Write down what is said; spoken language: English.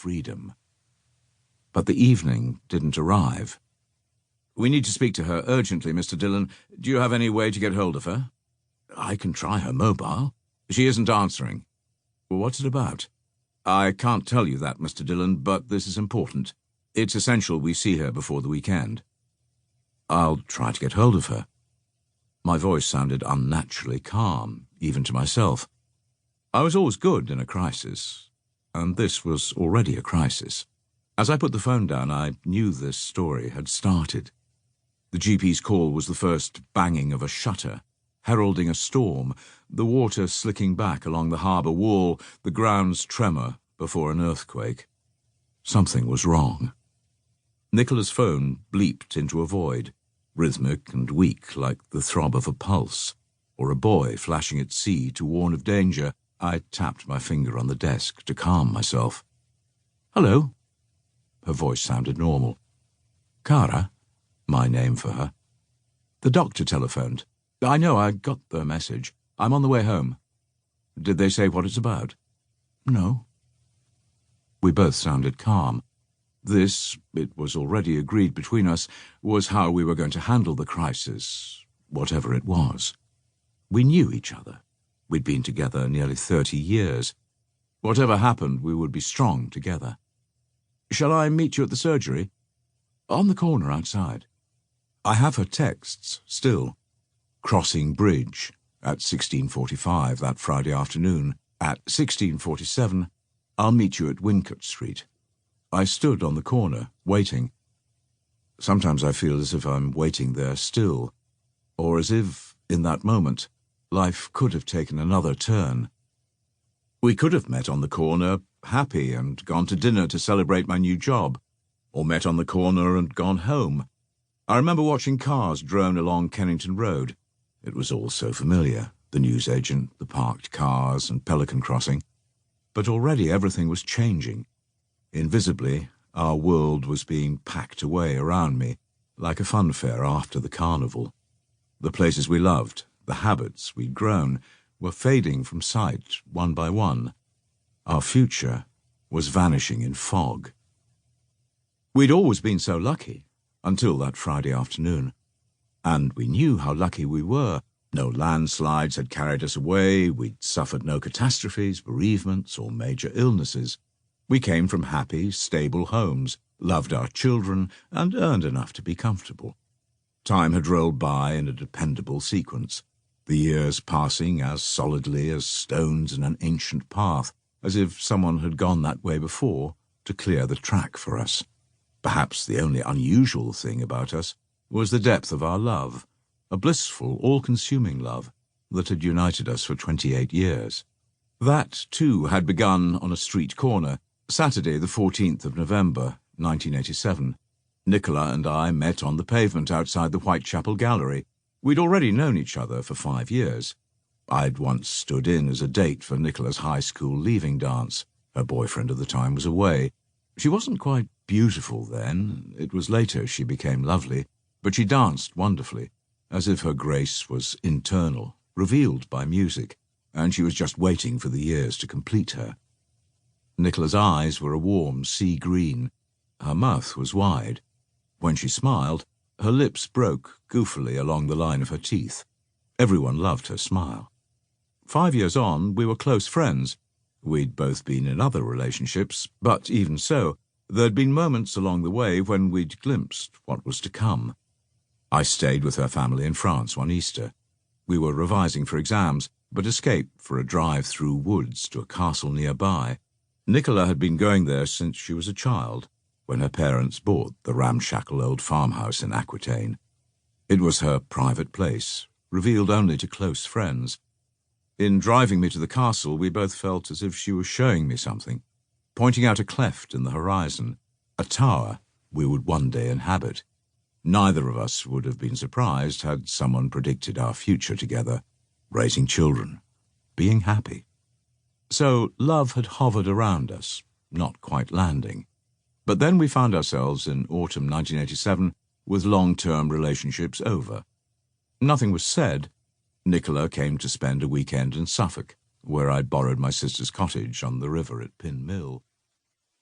freedom. But the evening didn't arrive. "We need to speak to her urgently, Mr. Dillon. Do you have any way to get hold of her?" "I can try her mobile." "She isn't answering." "What's it about?" "I can't tell you that, Mr. Dillon, but this is important. It's essential we see her before the weekend." "I'll try to get hold of her." My voice sounded unnaturally calm, even to myself. I was always good in a crisis, and this was already a crisis. As I put the phone down, I knew this story had started. The GP's call was the first banging of a shutter, heralding a storm, the water slicking back along the harbour wall, the ground's tremor before an earthquake. Something was wrong. Nicola's phone bleeped into a void, rhythmic and weak like the throb of a pulse, or a buoy flashing at sea to warn of danger. I tapped my finger on the desk to calm myself. "Hello." Her voice sounded normal. "Cara?" My name for her. "The doctor telephoned. I know, I got the message. I'm on the way home." "Did they say what it's about?" "No." We both sounded calm. This, it was already agreed between us, was how we were going to handle the crisis, whatever it was. We knew each other. We'd been together nearly 30 years. Whatever happened, we would be strong together. "Shall I meet you at the surgery?" "On the corner outside." I have her texts, still. "Crossing bridge at 16:45 that Friday afternoon. At 16:47, I'll meet you at Wincott Street." I stood on the corner, waiting. Sometimes I feel as if I'm waiting there still, or as if, in that moment, life could have taken another turn. We could have met on the corner, happy, and gone to dinner to celebrate my new job, or met on the corner and gone home. I remember watching cars drone along Kennington Road. It was all so familiar, the newsagent, the parked cars, and Pelican Crossing. But already everything was changing. Invisibly, our world was being packed away around me, like a funfair after the carnival. The places we loved, the habits we'd grown, were fading from sight one by one. Our future was vanishing in fog. We'd always been so lucky, until that Friday afternoon. And we knew how lucky we were. No landslides had carried us away, we'd suffered no catastrophes, bereavements, or major illnesses. We came from happy, stable homes, loved our children, and earned enough to be comfortable. Time had rolled by in a dependable sequence, the years passing as solidly as stones in an ancient path, as if someone had gone that way before to clear the track for us. Perhaps the only unusual thing about us was the depth of our love, a blissful, all-consuming love that had united us for 28 years. That, too, had begun on a street corner, Saturday the 14th of November, 1987. Nicola and I met on the pavement outside the Whitechapel Gallery. We'd already known each other for 5 years. I'd once stood in as a date for Nicola's high school leaving dance. Her boyfriend at the time was away. She wasn't quite beautiful then. It was later she became lovely, but she danced wonderfully, as if her grace was internal, revealed by music, and she was just waiting for the years to complete her. Nicola's eyes were a warm sea green. Her mouth was wide. When she smiled, her lips broke goofily along the line of her teeth. Everyone loved her smile. 5 years on, we were close friends. We'd both been in other relationships, but even so, there'd been moments along the way when we'd glimpsed what was to come. I stayed with her family in France one Easter. We were revising for exams, but escaped for a drive through woods to a castle nearby. Nicola had been going there since she was a child, when her parents bought the ramshackle old farmhouse in Aquitaine. It was her private place, revealed only to close friends. In driving me to the castle, we both felt as if she was showing me something, pointing out a cleft in the horizon, a tower we would one day inhabit. Neither of us would have been surprised had someone predicted our future together, raising children, being happy. So love had hovered around us, not quite landing. But then we found ourselves in autumn 1987 with long-term relationships over. Nothing was said. Nicola came to spend a weekend in Suffolk, where I'd borrowed my sister's cottage on the river at Pin Mill.